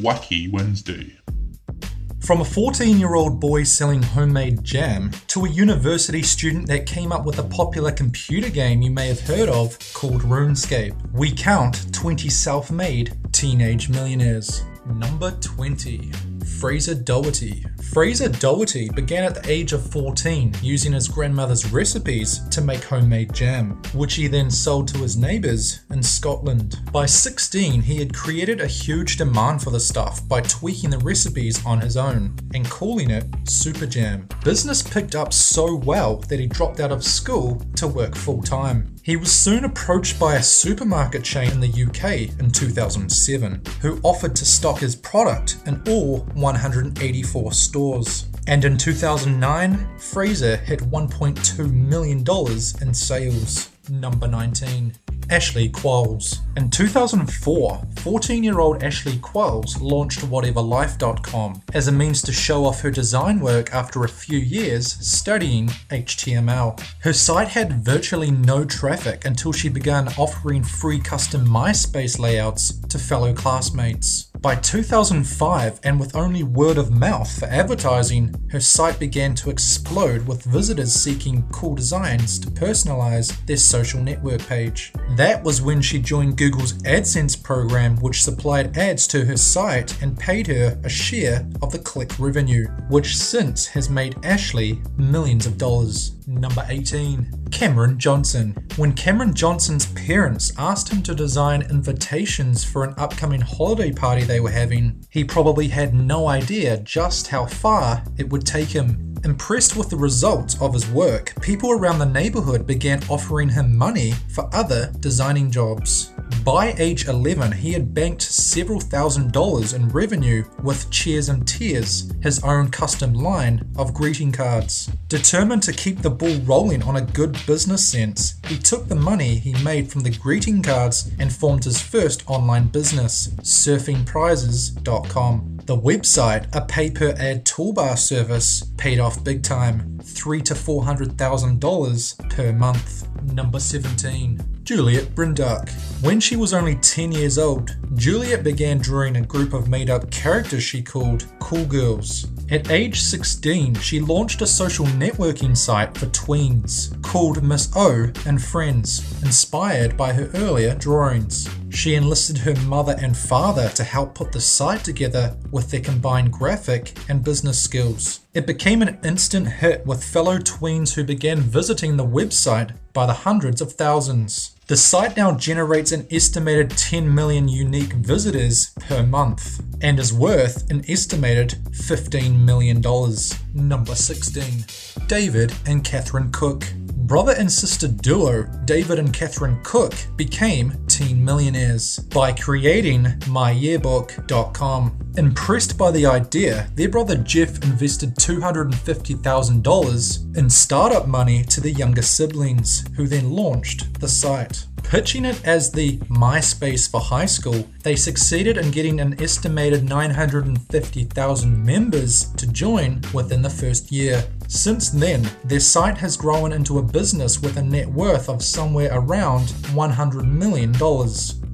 Wacky Wednesday. From a 14-year-old boy selling homemade jam to a university student that came up with a popular computer game you may have heard of called RuneScape, we count 20 self-made teenage millionaires. Number 20. Fraser Doherty. Fraser Doherty began at the age of 14 using his grandmother's recipes to make homemade jam, which he then sold to his neighbours in Scotland. By 16, he had created a huge demand for the stuff by tweaking the recipes on his own and calling it Super Jam. Business picked up so well that he dropped out of school to work full-time. He was soon approached by a supermarket chain in the UK in 2007, who offered to stock his product in all 184 stores. And in 2009, Fraser hit $1.2 million in sales. Number 19. Ashley Qualls. In 2004, 14-year-old Ashley Qualls launched whateverlife.com as a means to show off her design work after a few years studying HTML. Her site had virtually no traffic until she began offering free custom MySpace layouts to fellow classmates. By 2005, and with only word of mouth for advertising, her site began to explode with visitors seeking cool designs to personalize their social network page. That was when she joined Google's AdSense program, which supplied ads to her site and paid her a share of the click revenue, which since has made Ashley millions of dollars. Number 18. Cameron Johnson. When Cameron Johnson's parents asked him to design invitations for an upcoming holiday party they were having, he probably had no idea just how far it would take him. Impressed with the results of his work, people around the neighborhood began offering him money for other designing jobs. By age 11, he had banked several $1,000s in revenue with Cheers and Tears, his own custom line of greeting cards. Determined to keep the ball rolling on a good business sense, he took the money he made from the greeting cards and formed his first online business, surfingprizes.com. The website, a pay-per-ad toolbar service, paid off big time, $300,000 to $400,000 per month. Number 17. Juliet Brinduk. When she was only 10 years old, Juliet began drawing a group of made-up characters she called Cool Girls. At age 16, she launched a social networking site for tweens called Miss O and Friends, inspired by her earlier drawings. She enlisted her mother and father to help put the site together with their combined graphic and business skills. It became an instant hit with fellow tweens who began visiting the website by the hundreds of thousands. The site now generates an estimated 10 million unique visitors per month and is worth an estimated $15 million. Number 16. David and Catherine Cook. Brother and sister duo David and Catherine Cook became teen millionaires by creating myyearbook.com. Impressed by the idea, their brother Jeff invested $250,000 in startup money to the younger siblings, who then launched the site. Pitching it as the MySpace for high school, they succeeded in getting an estimated 950,000 members to join within the first year. Since then, their site has grown into a business with a net worth of somewhere around $100 million.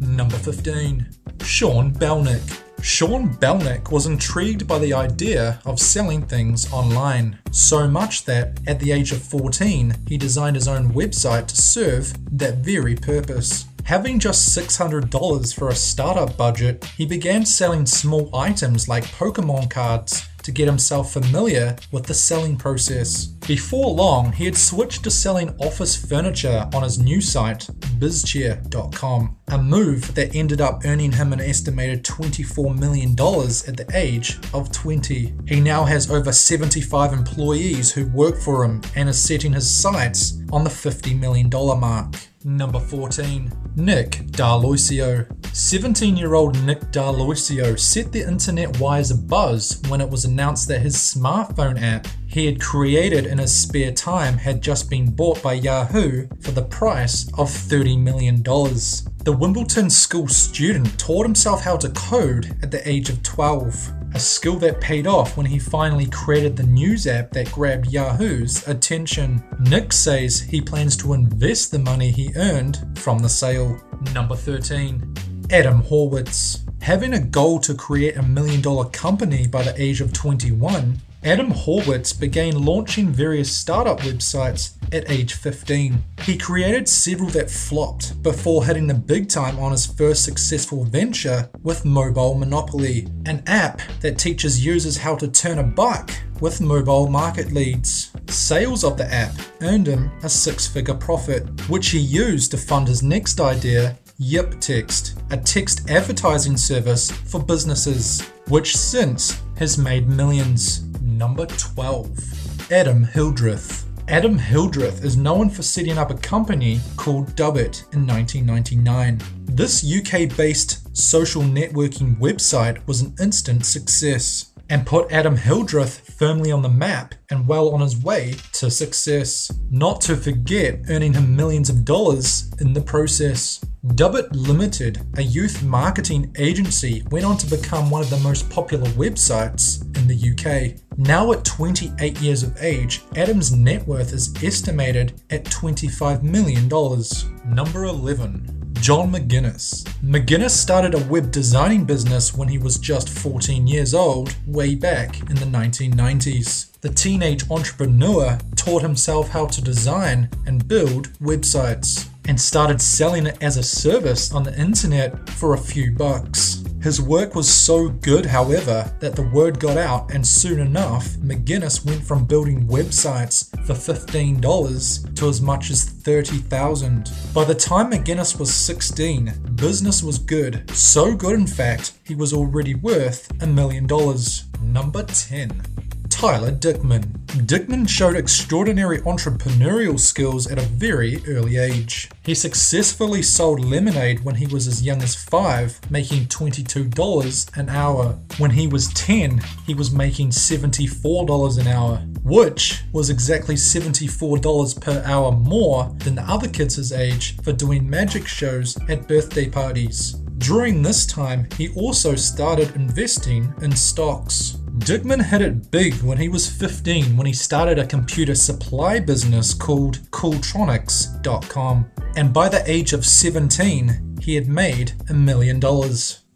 Number 15. Sean Belnick. Sean Belnick was intrigued by the idea of selling things online, so much that at the age of 14, he designed his own website to serve that very purpose. Having just $600 for a startup budget, he began selling small items like Pokemon cards to get himself familiar with the selling process. Before long, he had switched to selling office furniture on his new site, bizchair.com, a move that ended up earning him an estimated $24 million at the age of 20. He now has over 75 employees who work for him and is setting his sights on the $50 million mark. Number 14. Nick D'Aloisio. 17-year-old Nick D'Aloisio set the internet wires abuzz when it was announced that his smartphone app he had created in his spare time had just been bought by Yahoo for the price of $30 million. The Wimbledon school student taught himself how to code at the age of 12, a skill that paid off when he finally created the news app that grabbed Yahoo's attention. Nick says he plans to invest the money he earned from the sale. Number 13. Adam Horwitz. Having a goal to create a $1 million company by the age of 21, Adam Horwitz began launching various startup websites at age 15. He created several that flopped before hitting the big time on his first successful venture with Mobile Monopoly, an app that teaches users how to turn a buck with mobile market leads. Sales of the app earned him a 6-figure profit, which he used to fund his next idea, YipText, a text advertising service for businesses, which since has made millions. Number 12. Adam Hildreth. Adam Hildreth is known for setting up a company called Dubbit in 1999. This UK-based social networking website was an instant success and put Adam Hildreth firmly on the map and well on his way to success. Not to forget earning him millions of dollars in the process. Dubbit Limited, a youth marketing agency, went on to become one of the most popular websites in the UK. Now at 28 years of age, Adam's net worth is estimated at $25 million. Number 11. John McGuinness. McGuinness started a web designing business when he was just 14 years old, way back in the 1990s. The teenage entrepreneur taught himself how to design and build websites and started selling it as a service on the internet for a few bucks. His work was so good, however, that the word got out, and soon enough, McGuinness went from building websites for $15 to as much as $30,000. By the time McGuinness was 16, business was good. So good, in fact, he was already worth $1 million. Number 10. Tyler Dickman. Dickman showed extraordinary entrepreneurial skills at a very early age. He successfully sold lemonade when he was as young as 5, making $22 an hour. When he was 10, he was making $74 an hour, which was exactly $74 per hour more than the other kids his age for doing magic shows at birthday parties. During this time, he also started investing in stocks. Dickman hit it big when he was 15 when he started a computer supply business called Cooltronics.com, and by the age of 17 he had made $1 million.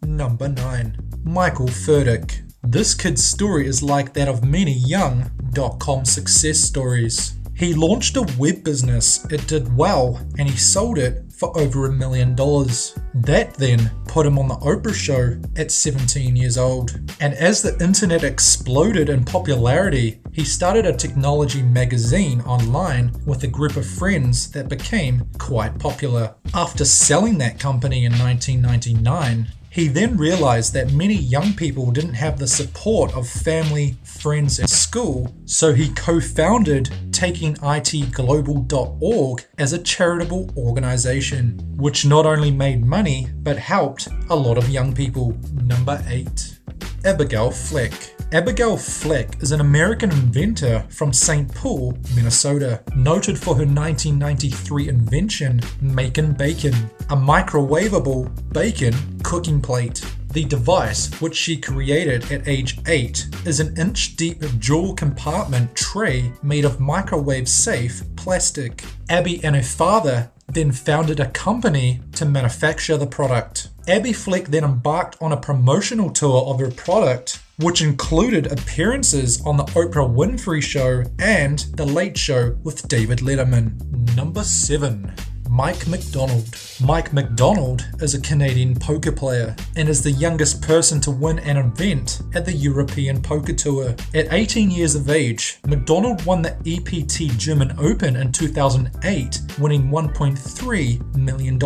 Number 9. Michael Furtick. This kid's story is like that of many young .com success stories. He launched a web business, it did well, and he sold it for over $1 million. That then put him on the Oprah show at 17 years old. And as the internet exploded in popularity, he started a technology magazine online with a group of friends that became quite popular. After selling that company in 1999, he then realized that many young people didn't have the support of family, friends, and school, so he co-founded takingitglobal.org as a charitable organization, which not only made money, but helped a lot of young people. Number 8. Abigail Fleck. Abigail Fleck is an American inventor from St. Paul, Minnesota, noted for her 1993 invention, Makin' Bacon, a microwavable bacon cooking plate. The device, which she created at age 8, is an inch-deep dual compartment tray made of microwave-safe plastic. Abby and her father then founded a company to manufacture the product. Abby Fleck then embarked on a promotional tour of her product, which included appearances on the Oprah Winfrey Show and The Late Show with David Letterman. Number 7. Mike McDonald. Mike McDonald is a Canadian poker player and is the youngest person to win an event at the European Poker Tour. At 18 years of age, McDonald won the EPT German Open in 2008, winning $1.3 million.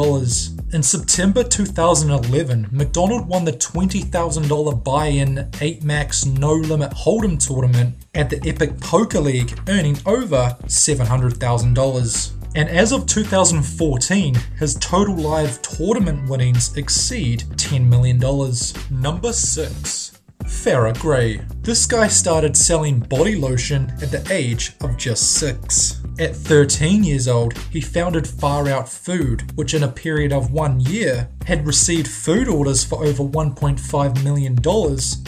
In September 2011, McDonald won the $20,000 buy-in 8-max no-limit hold'em tournament at the Epic Poker League, earning over $700,000. And as of 2014, his total live tournament winnings exceed $10 million. Number 6. Farrah Gray. This guy started selling body lotion at the age of just 6. At 13 years old, he founded Far Out Food, which in a period of 1 year had received food orders for over $1.5 million,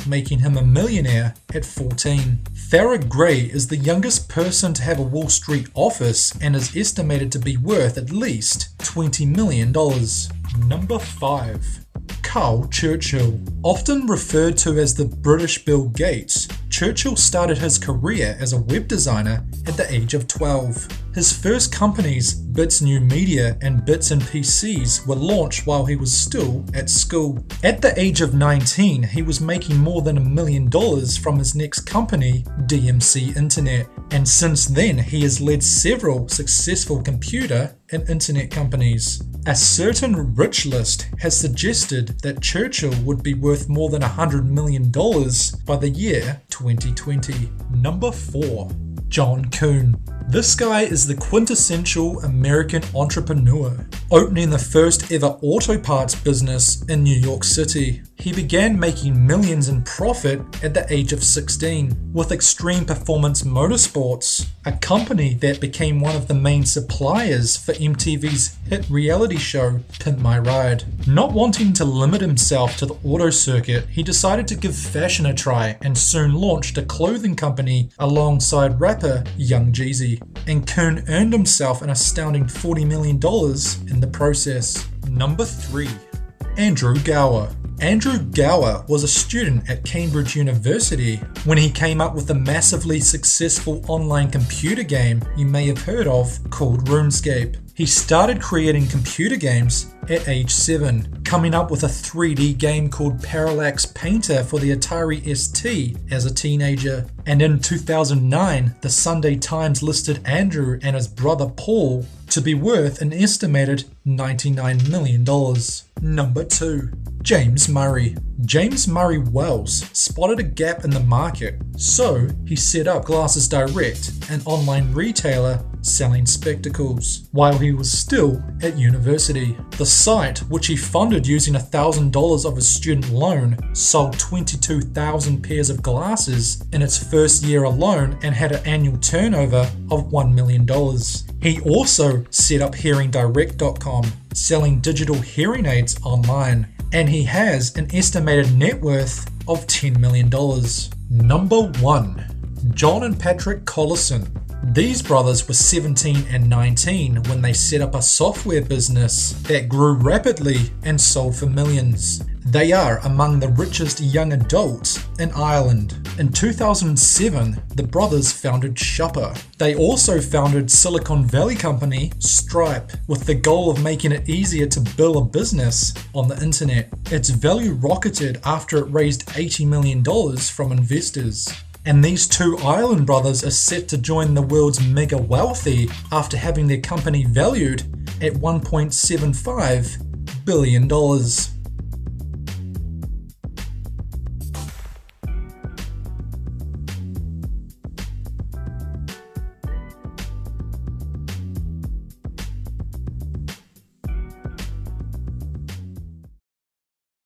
making him a millionaire at 14. Farrah Gray is the youngest person to have a Wall Street office and is estimated to be worth at least $20 million. Number 5. Carl Churchill. Often referred to as the British Bill Gates, Churchill started his career as a web designer at the age of 12. His first companies, Bits New Media and Bits and PCs, were launched while he was still at school. At the age of 19, he was making more than $1 million from his next company, DMC Internet, and since then he has led several successful computer and internet companies. A certain rich list has suggested that Churchill would be worth more than $100 million by the year 2020. Number 4. John Kuhn. This guy is the quintessential American entrepreneur, opening the first ever auto parts business in New York City. He began making millions in profit at the age of 16 with Extreme Performance Motorsports, a company that became one of the main suppliers for MTV's hit reality show Pimp My Ride. Not wanting to limit himself to the auto circuit, he decided to give fashion a try and soon launched a clothing company alongside rapper Young Jeezy. And Kuhn earned himself an astounding $40 million in the process. Number 3. Andrew Gower. Andrew Gower was a student at Cambridge University when he came up with a massively successful online computer game you may have heard of called RuneScape. He started creating computer games at age 7, coming up with a 3D game called Parallax Painter for the Atari ST as a teenager. And in 2009, the Sunday Times listed Andrew and his brother Paul to be worth an estimated $99 million. Number 2. James Murray. James Murray Wells spotted a gap in the market, so he set up Glasses Direct, an online retailer selling spectacles, while he was still at university. The site, which he funded using $1,000 of his student loan, sold 22,000 pairs of glasses in its first year alone and had an annual turnover of $1 million. He also set up HearingDirect.com, selling digital hearing aids online, and he has an estimated net worth of $10 million. Number 1. John and Patrick Collison. These brothers were 17 and 19 when they set up a software business that grew rapidly and sold for millions. They are among the richest young adults in Ireland. In 2007, the brothers founded Shopper. They also founded Silicon Valley company Stripe with the goal of making it easier to build a business on the internet. Its value rocketed after it raised $80 million from investors. And these two Ireland brothers are set to join the world's mega wealthy after having their company valued at $1.75 billion.